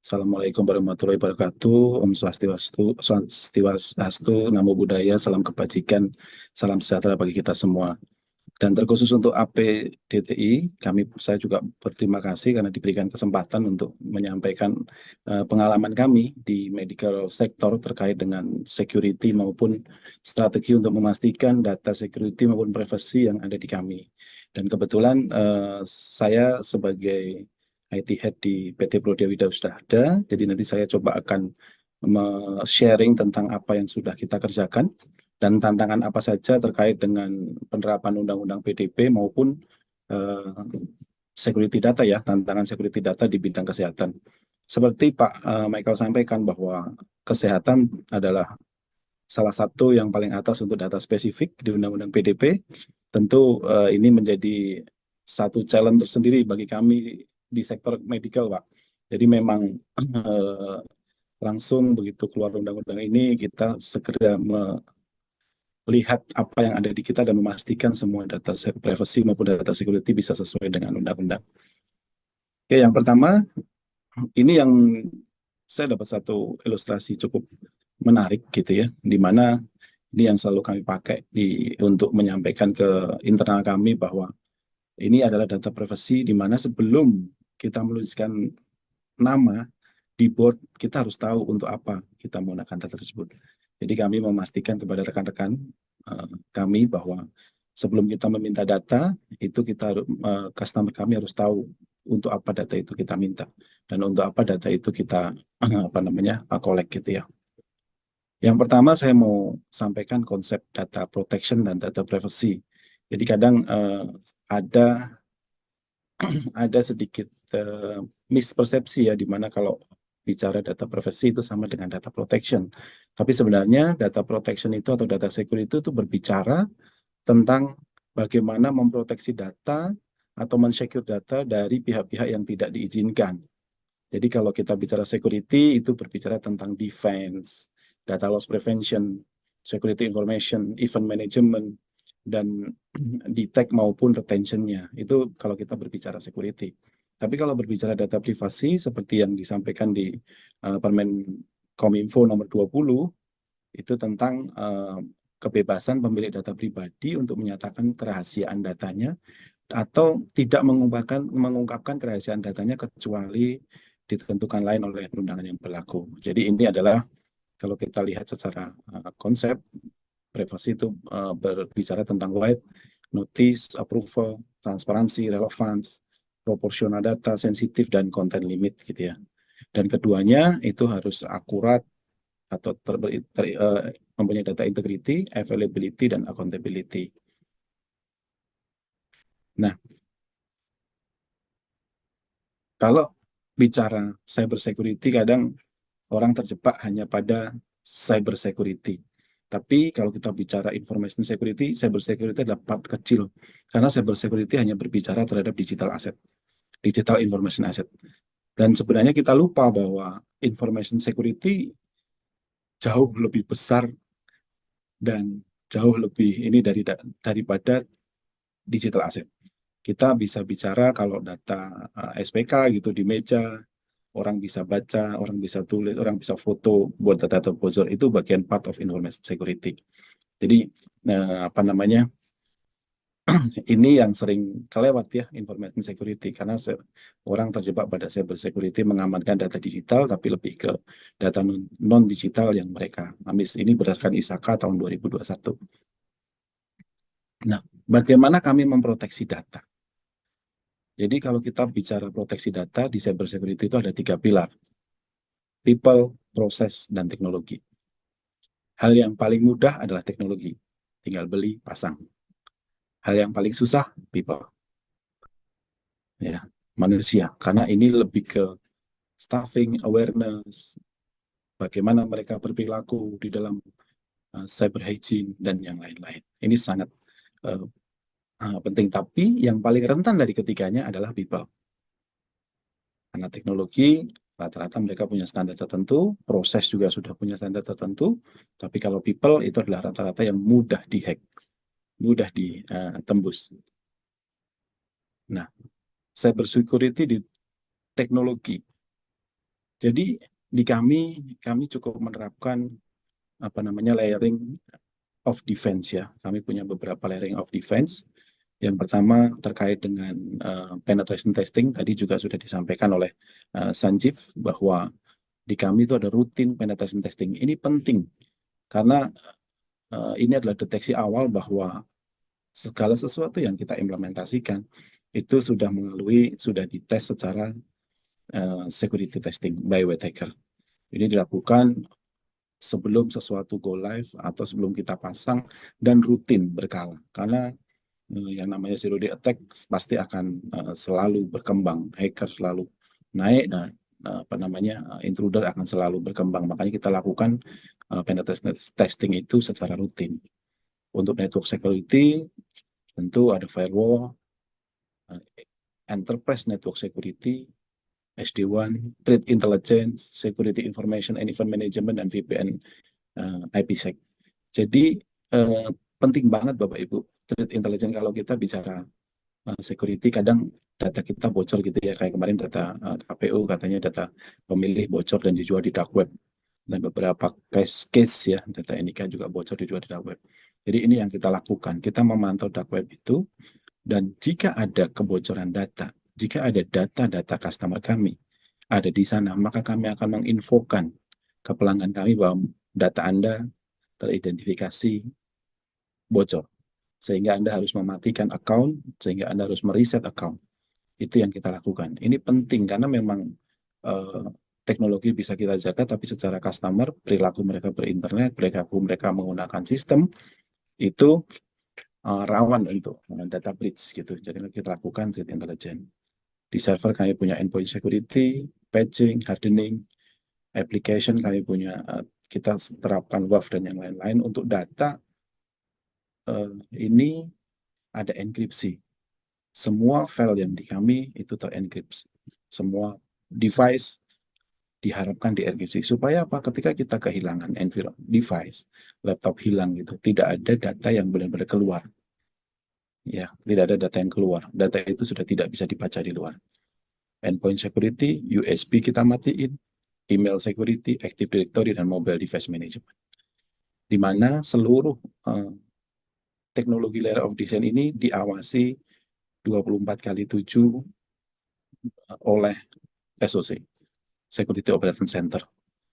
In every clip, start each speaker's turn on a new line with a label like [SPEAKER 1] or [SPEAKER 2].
[SPEAKER 1] Assalamualaikum warahmatullahi wabarakatuh. Om Swastiastu, Namo Buddhaya, salam kebajikan, salam sejahtera bagi kita semua. Dan terkhusus untuk APDTI, saya juga berterima kasih karena diberikan kesempatan untuk menyampaikan pengalaman kami di medical sector terkait dengan security maupun strategi untuk memastikan data security maupun privacy yang ada di kami. Dan kebetulan saya sebagai IT Head di PT Prodewida sudah ada, jadi nanti saya coba akan sharing tentang apa yang sudah kita kerjakan dan tantangan apa saja terkait dengan penerapan Undang-Undang PDP maupun eh, security data ya, tantangan security data di bidang kesehatan. Seperti Pak Michael sampaikan bahwa kesehatan adalah salah satu yang paling atas untuk data spesifik di Undang-Undang PDP. Tentu ini menjadi satu challenge tersendiri bagi kami di sektor medical, Pak. Jadi memang langsung begitu keluar undang-undang ini kita segera melihat apa yang ada di kita dan memastikan semua data privacy maupun data security bisa sesuai dengan undang-undang. Oke, yang pertama, ini yang saya dapat satu ilustrasi cukup menarik gitu ya, di mana ini yang selalu kami pakai untuk menyampaikan ke internal kami bahwa ini adalah data privacy di mana sebelum kita menuliskan nama di board, kita harus tahu untuk apa kita menggunakan data tersebut. Jadi kami memastikan kepada rekan-rekan kami bahwa sebelum kita meminta data, itu customer kami harus tahu untuk apa data itu kita minta dan untuk apa data itu kita collect gitu ya. Yang pertama saya mau sampaikan konsep data protection dan data privacy. Jadi kadang ada ada sedikit mispersepsi ya, di mana kalau bicara data privacy itu sama dengan data protection. Tapi sebenarnya data protection itu atau data security itu berbicara tentang bagaimana memproteksi data atau mensecure data dari pihak-pihak yang tidak diizinkan. Jadi kalau kita bicara security itu berbicara tentang defense, data loss prevention, security information, event management, dan detect maupun retentionnya. Itu kalau kita berbicara security. Tapi kalau berbicara data privasi seperti yang disampaikan di Permen Kominfo nomor 20, itu tentang kebebasan pemilik data pribadi untuk menyatakan kerahasiaan datanya atau tidak mengungkapkan kerahasiaan datanya kecuali ditentukan lain oleh perundangan yang berlaku. Jadi ini adalah kalau kita lihat secara konsep, privasi itu berbicara tentang right, notice, approval, transparansi, relevance, proporsional data, sensitif, dan content limit gitu ya. Dan keduanya itu harus akurat atau mempunyai data integrity, availability, dan accountability. Nah, kalau bicara cyber security, kadang orang terjebak hanya pada cyber security. Tapi kalau kita bicara information security, cyber security adalah part kecil. Karena cyber security hanya berbicara terhadap digital asset, digital information asset. Dan sebenarnya kita lupa bahwa information security jauh lebih besar dan jauh lebih ini daripada digital asset. Kita bisa bicara kalau data SPK gitu di meja, orang bisa baca, orang bisa tulis, orang bisa foto buat data bocor, itu bagian part of information security. Jadi apa namanya, ini yang sering kelewat ya, information security, karena orang terjebak pada cyber security mengamankan data digital tapi lebih ke data non digital yang mereka amis. Ini berdasarkan ISAKA tahun 2021. Nah, bagaimana kami memproteksi data? Jadi kalau kita bicara proteksi data di cyber security itu ada 3 pilar: people, proses, dan teknologi. Hal yang paling mudah adalah teknologi, tinggal beli, pasang. Hal yang paling susah, people, ya, manusia, karena ini lebih ke staffing, awareness, bagaimana mereka berperilaku di dalam cyber hygiene, dan yang lain-lain. Ini sangat uh, penting, tapi yang paling rentan dari ketiganya adalah people. Karena teknologi, rata-rata mereka punya standar tertentu, proses juga sudah punya standar tertentu, tapi kalau people itu adalah rata-rata yang mudah dihack, mudah ditembus. Nah, cyber security di teknologi. Jadi di kami cukup menerapkan layering of defense ya. Kami punya beberapa layering of defense. Yang pertama terkait dengan penetration testing, tadi juga sudah disampaikan oleh Sanjeev bahwa di kami itu ada rutin penetration testing. Ini penting karena ini adalah deteksi awal bahwa segala sesuatu yang kita implementasikan itu sudah dites secara security testing by web hacker. Ini dilakukan sebelum sesuatu go live atau sebelum kita pasang dan rutin berkala. Karena yang namanya zero day attack pasti akan selalu berkembang, hacker selalu naik dan intruder akan selalu berkembang. Makanya kita lakukan penetration testing itu secara rutin. Untuk network security tentu ada firewall, enterprise network security, SD-WAN, threat intelligence, security information and event management, dan VPN IPsec. Jadi penting banget Bapak Ibu, threat intelligence kalau kita bicara security, kadang data kita bocor gitu ya, kayak kemarin data KPU katanya data pemilih bocor dan dijual di dark web, dan beberapa case ya data NIK juga bocor dijual di dark web. Jadi ini yang kita lakukan, kita memantau dark web itu, dan jika ada kebocoran data, jika ada data-data customer kami ada di sana, maka kami akan menginfokan ke pelanggan kami bahwa data Anda teridentifikasi bocor, sehingga Anda harus mematikan account, sehingga Anda harus mereset account. Itu yang kita lakukan. Ini penting karena memang teknologi bisa kita jaga, tapi secara customer, perilaku mereka berinternet, perilaku mereka menggunakan sistem, itu rawan untuk data breach gitu. Jadi kita lakukan threat intelligence. Di server kami punya endpoint security, patching, hardening, application kami punya, kita terapkan WAF dan yang lain-lain. Untuk data ini ada enkripsi. Semua file yang di kami itu terenkripsi. Semua device diharapkan dienkripsi. Supaya apa? Ketika kita kehilangan device, laptop hilang gitu, tidak ada data yang benar-benar keluar. Ya, tidak ada data yang keluar. Data itu sudah tidak bisa dibaca di luar. Endpoint security, USB kita matiin, email security, Active Directory, dan mobile device management. Di mana seluruh teknologi layer of design ini diawasi 24/7 oleh SOC, Security Operations Center,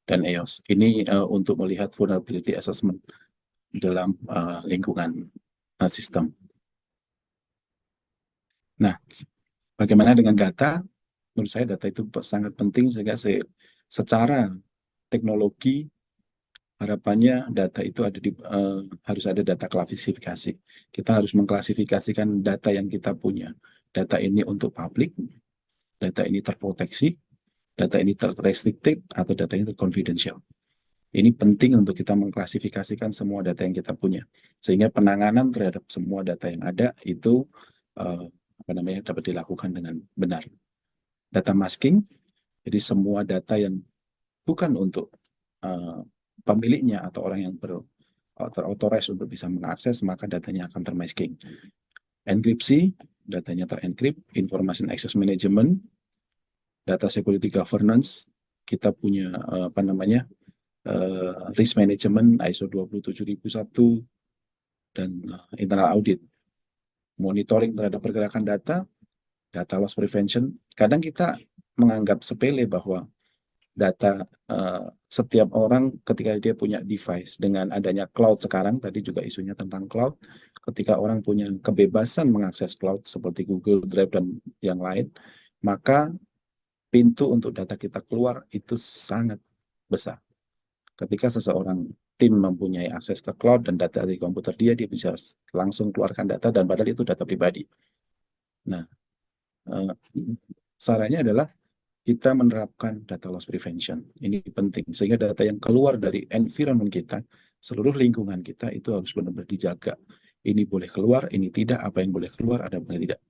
[SPEAKER 1] dan EOS. Ini untuk melihat vulnerability assessment dalam lingkungan sistem. Nah, bagaimana dengan data? Menurut saya data itu sangat penting, sehingga secara teknologi harapannya data itu harus ada data klasifikasi. Kita harus mengklasifikasikan data yang kita punya. Data ini untuk publik, data ini terproteksi, data ini terrestricted, atau data ini terconfidential. Ini penting untuk kita mengklasifikasikan semua data yang kita punya, sehingga penanganan terhadap semua data yang ada itu dapat dilakukan dengan benar. Data masking, jadi semua data yang bukan untuk pemiliknya atau orang yang terautorized untuk bisa mengakses, maka datanya akan termasking. Enkripsi, datanya terenkrip. Information access management, data security governance, kita punya risk management ISO 27001, dan internal audit. Monitoring terhadap pergerakan data loss prevention. Kadang kita menganggap sepele bahwa data setiap orang ketika dia punya device, dengan adanya cloud sekarang, tadi juga isunya tentang cloud, ketika orang punya kebebasan mengakses cloud seperti Google Drive dan yang lain, maka pintu untuk data kita keluar itu sangat besar. Ketika seseorang tim mempunyai akses ke cloud dan data di komputer dia bisa langsung keluarkan data, dan padahal itu data pribadi. Nah, sarannya adalah kita menerapkan data loss prevention. Ini penting, sehingga data yang keluar dari environment kita, seluruh lingkungan kita itu harus benar-benar dijaga. Ini boleh keluar, ini tidak, apa yang boleh keluar, ada boleh tidak.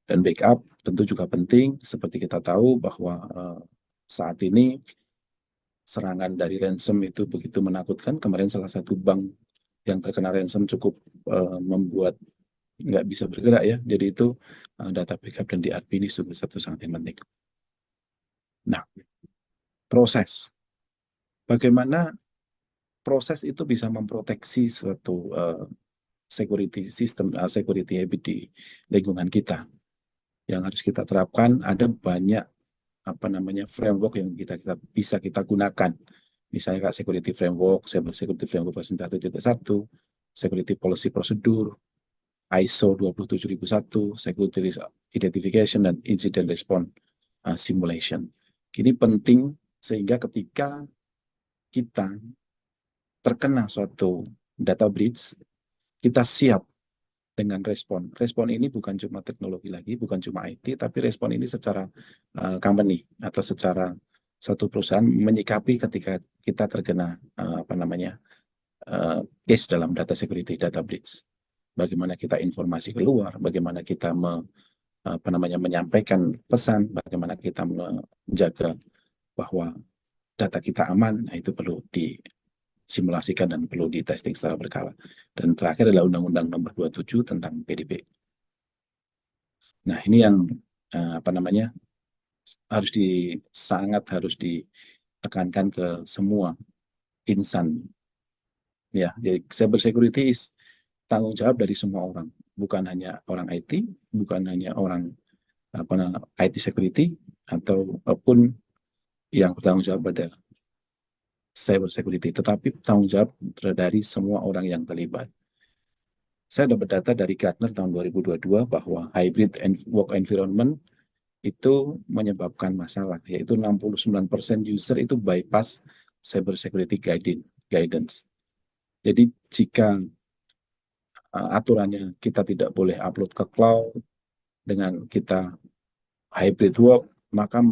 [SPEAKER 1] Dan backup tentu juga penting, seperti kita tahu bahwa saat ini serangan dari ransom itu begitu menakutkan. Kemarin salah satu bank yang terkena ransom cukup membuat nggak bisa bergerak ya. Jadi itu data backup dan DRP ini satu sangat penting. Nah, proses. Bagaimana proses itu bisa memproteksi suatu security system, security habit di lingkungan kita. Yang harus kita terapkan, ada banyak framework yang kita bisa kita gunakan. Misalnya kayak security framework, cyber security framework versi 1.1, security policy prosedur, ISO 27001, security risk identification, dan incident response simulation. Ini penting sehingga ketika kita terkena suatu data breach, kita siap dengan respon. Respon ini bukan cuma teknologi lagi, bukan cuma IT, tapi respon ini secara company atau secara satu perusahaan menyikapi ketika kita terkena case dalam data security, data breach. Bagaimana kita informasi keluar, bagaimana kita menyampaikan pesan, bagaimana kita menjaga bahwa data kita aman, nah itu perlu disimulasikan dan perlu di testing secara berkala. Dan terakhir adalah Undang-Undang Nomor 27 tentang PDP. Nah, ini yang harus ditekankan ke semua insan. Ya, jadi cyber security tanggung jawab dari semua orang, bukan hanya orang IT, bukan hanya orang IT security ataupun yang bertanggung jawab pada cyber security, tetapi tanggung jawab dari semua orang yang terlibat. Saya dapat data dari Gartner tahun 2022 bahwa hybrid work environment itu menyebabkan masalah, yaitu 69% user itu bypass cyber security guidance. Jadi jika aturannya kita tidak boleh upload ke cloud, dengan kita hybrid work, maka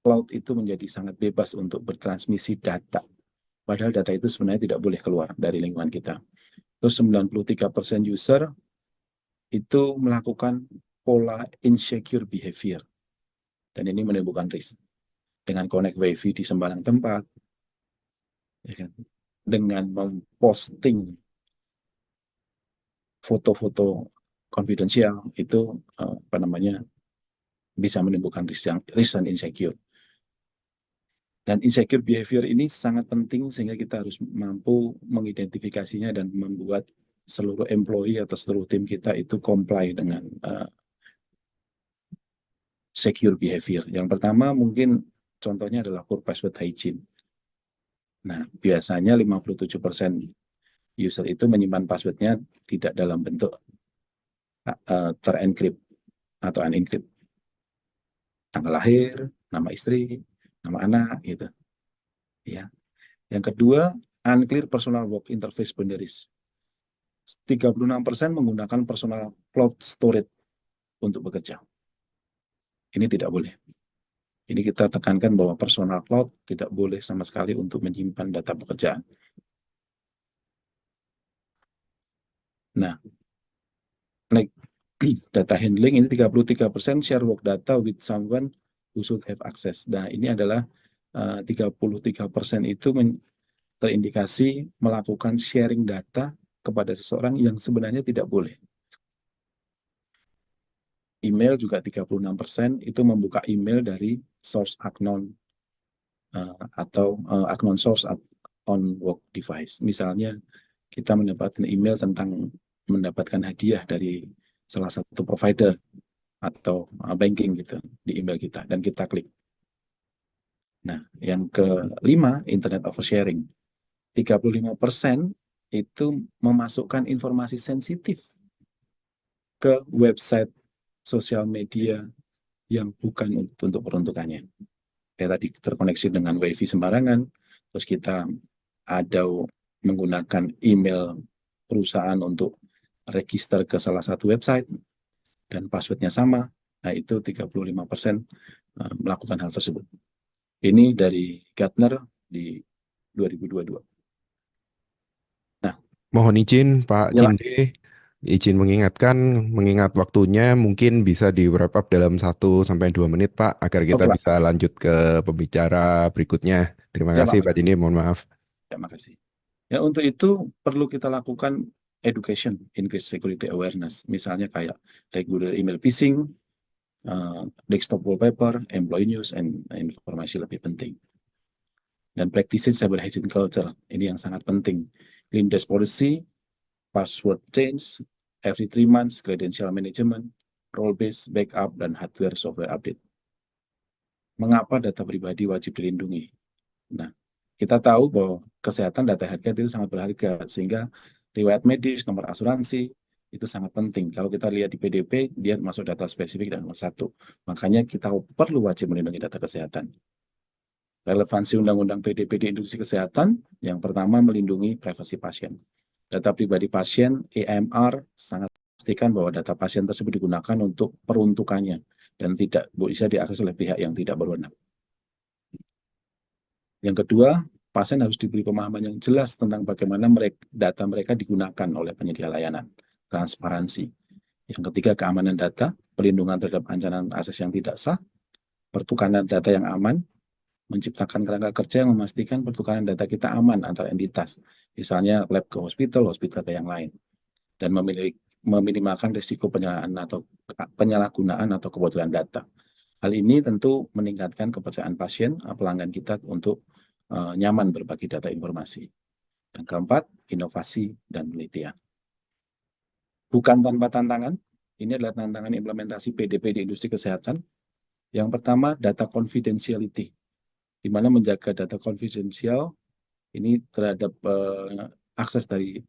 [SPEAKER 1] cloud itu menjadi sangat bebas untuk bertransmisi data. Padahal data itu sebenarnya tidak boleh keluar dari lingkungan kita. Terus 93% user itu melakukan pola insecure behavior. Dan ini menimbulkan risk. Dengan connect wifi di sembarang tempat, ya kan? Dengan memposting foto-foto konfidensial, itu bisa menimbulkan risk dan insecure. Dan insecure behavior ini sangat penting sehingga kita harus mampu mengidentifikasinya dan membuat seluruh employee atau seluruh tim kita itu comply dengan secure behavior. Yang pertama mungkin contohnya adalah poor password hygiene. Nah, biasanya 57% user itu menyimpan passwordnya tidak dalam bentuk terencrypt atau unencrypt. Tanggal lahir, nama istri, nama anak, gitu. Ya. Yang kedua, unclear personal work interface boundaries. 36% menggunakan personal cloud storage untuk bekerja. Ini tidak boleh. Ini kita tekankan bahwa personal cloud tidak boleh sama sekali untuk menyimpan data pekerjaan. Nah, data handling ini 33% share work data with someone who should have access. Nah, ini adalah 33% itu terindikasi melakukan sharing data kepada seseorang yang sebenarnya tidak boleh. Email juga 36% itu membuka email dari source unknown atau unknown source on work device. Misalnya kita mendapatkan email tentang mendapatkan hadiah dari salah satu provider atau banking gitu di email kita dan kita klik. Nah, yang kelima, internet oversharing. 35% itu memasukkan informasi sensitif ke website sosial media yang bukan untuk peruntukannya. Kayak tadi terkoneksi dengan WiFi sembarangan, terus kita ada menggunakan email perusahaan untuk register ke salah satu website dan passwordnya sama, nah itu 35% melakukan hal tersebut. Ini dari Gartner di 2022. Nah,
[SPEAKER 2] Mohon izin Pak
[SPEAKER 1] ya Pak.
[SPEAKER 2] Cinde, izin mengingatkan, mengingat waktunya mungkin bisa di wrap up dalam 1 sampai 2 menit Pak, agar kita
[SPEAKER 1] Oke Pak.
[SPEAKER 2] bisa lanjut ke pembicara berikutnya. Terima
[SPEAKER 1] Ya
[SPEAKER 2] kasih
[SPEAKER 1] Pak.
[SPEAKER 2] Pak Cinde, mohon maaf.
[SPEAKER 1] Ya, makasih. Ya, untuk itu perlu kita lakukan education, increase security awareness. Misalnya kayak regular email phishing, desktop wallpaper, employee news, and informasi lebih penting. Dan practices cyber hygiene culture, ini yang sangat penting. Clean desk policy, password change, every 3 months, credential management, role-based backup, dan hardware software update. Mengapa data pribadi wajib dilindungi? Nah, kita tahu bahwa kesehatan data healthcare itu sangat berharga, sehingga riwayat medis, nomor asuransi, itu sangat penting. Kalau kita lihat di PDP, dia masuk data spesifik dan nomor 1. Makanya kita perlu wajib melindungi data kesehatan. Relevansi Undang-Undang PDP di industri kesehatan, yang pertama melindungi privasi pasien. Data pribadi pasien, EMR, sangat pastikan bahwa data pasien tersebut digunakan untuk peruntukannya dan tidak bisa diakses oleh pihak yang tidak berwenang. Yang kedua, pasien harus diberi pemahaman yang jelas tentang bagaimana data mereka digunakan oleh penyedia layanan, transparansi. Yang ketiga, keamanan data, perlindungan terhadap ancaman akses yang tidak sah, pertukaran data yang aman, menciptakan kerangka kerja yang memastikan pertukaran data kita aman antar entitas, misalnya lab ke hospital, hospital ke yang lain, dan meminimalkan risiko penyalahgunaan atau kebocoran data. Hal ini tentu meningkatkan kepercayaan pasien, pelanggan kita untuk nyaman berbagi data informasi. Yang keempat, inovasi dan penelitian. Bukan tanpa tantangan, ini adalah tantangan implementasi PDP di industri kesehatan. Yang pertama, data confidentiality, di mana menjaga data konfidensial ini terhadap akses dari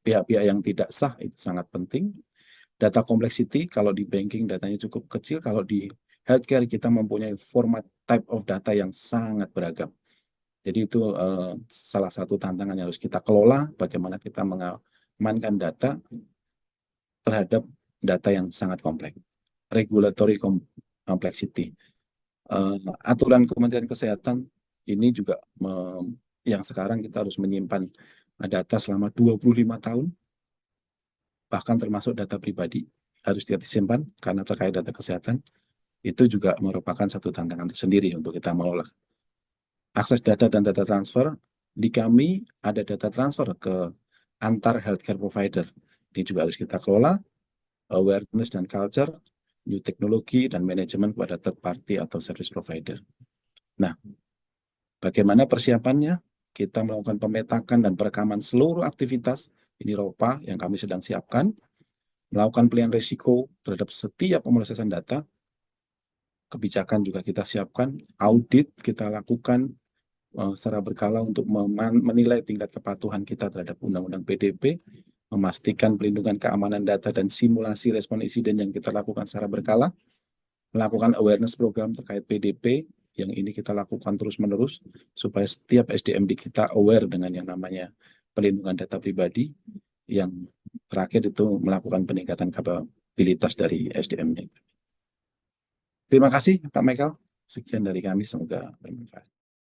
[SPEAKER 1] pihak-pihak yang tidak sah itu sangat penting. Data complexity, kalau di banking datanya cukup kecil, kalau di healthcare kita mempunyai format type of data yang sangat beragam. Jadi itu salah satu tantangan yang harus kita kelola, bagaimana kita mengamankan data terhadap data yang sangat kompleks. Regulatory complexity. Aturan Kementerian Kesehatan ini juga yang sekarang kita harus menyimpan data selama 25 tahun, bahkan termasuk data pribadi harus disimpan karena terkait data kesehatan, itu juga merupakan satu tantangan tersendiri untuk kita mengelola. Akses data dan data transfer, di kami ada data transfer ke antar healthcare provider. Ini juga harus kita kelola, awareness dan culture, new teknologi, dan manajemen kepada third party atau service provider. Nah, bagaimana persiapannya? Kita melakukan pemetakan dan perekaman seluruh aktivitas, ini ROPA yang kami sedang siapkan, melakukan pilihan risiko terhadap setiap pemrosesan data, kebijakan juga kita siapkan, audit kita lakukan secara berkala untuk menilai tingkat kepatuhan kita terhadap Undang-Undang PDP, memastikan perlindungan keamanan data dan simulasi respon insiden yang kita lakukan secara berkala, melakukan awareness program terkait PDP, yang ini kita lakukan terus-menerus, supaya setiap SDM di kita aware dengan yang namanya perlindungan data pribadi, yang terakhir itu melakukan peningkatan kapabilitas dari SDM-nya. Terima kasih Pak Michael, sekian dari kami, semoga bermanfaat.